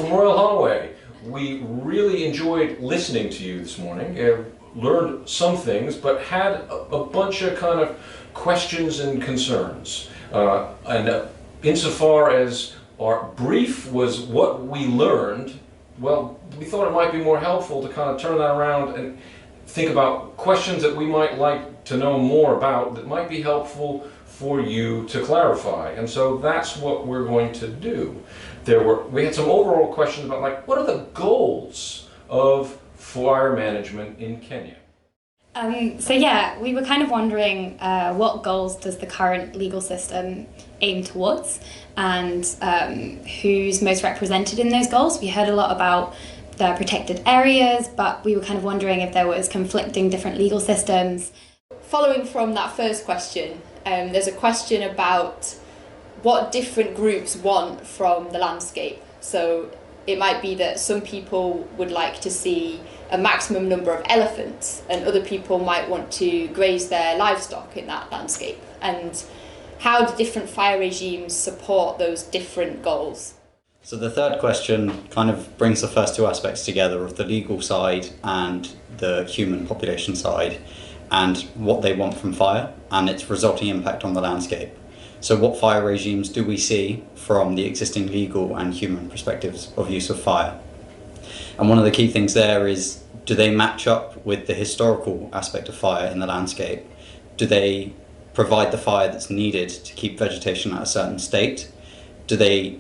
from Royal Holloway. We really enjoyed listening to you this morning. Learned some things, but had a bunch of kind of questions and concerns. Insofar as our brief was what we learned, well, we thought it might be more helpful to kind of turn that around and think about questions that we might like to know more about that might be helpful for you to clarify. And so that's what we're going to do. We had some overall questions about, like, what are the goals of fire management in Kenya? So yeah, we were kind of wondering what goals does the current legal system aim towards, and who's most represented in those goals. We heard a lot about the protected areas, but we were kind of wondering if there was conflicting different legal systems. Following from that first question, there's a question about what different groups want from the landscape. So it might be that some people would like to see a maximum number of elephants, and other people might want to graze their livestock in that landscape. And how do different fire regimes support those different goals? So the third question kind of brings the first two aspects together, of the legal side and the human population side, and what they want from fire and its resulting impact on the landscape. So what fire regimes do we see from the existing legal and human perspectives of use of fire? And one of the key things there is, do they match up with the historical aspect of fire in the landscape? Do they provide the fire that's needed to keep vegetation at a certain state? Do they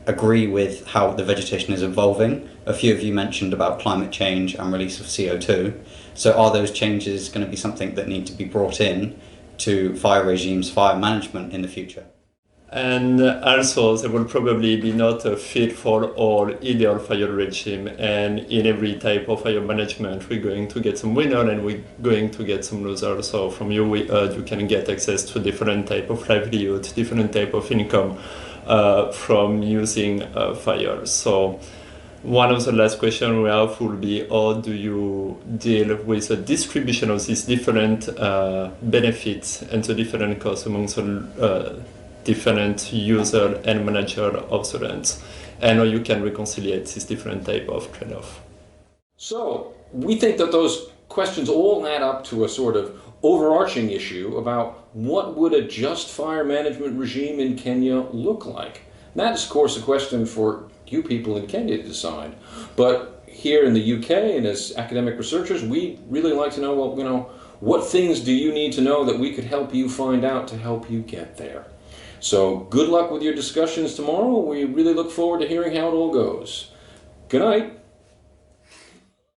agree with how the vegetation is evolving? A few of you mentioned about climate change and release of CO2. So are those changes going to be something that need to be brought in to fire regimes, fire management in the future? And also there will probably be not a fit for all ideal fire regime, and in every type of fire management we're going to get some winner and we're going to get some loser. So from you we heard you can get access to different type of livelihood, different type of income from using fire. So one of the last questions we have will be, how do you deal with the distribution of these different benefits and the different costs among the different user and manager of the lands, and how you can reconcile these different type of trade-off. So we think that those questions all add up to a sort of overarching issue about what would a just fire management regime in Kenya look like. And that is, of course, a question for you people in Kenya to decide. But here in the UK, and as academic researchers, we really like to know, well, what things do you need to know that we could help you find out to help you get there? So good luck with your discussions tomorrow. We really look forward to hearing how it all goes. Good night.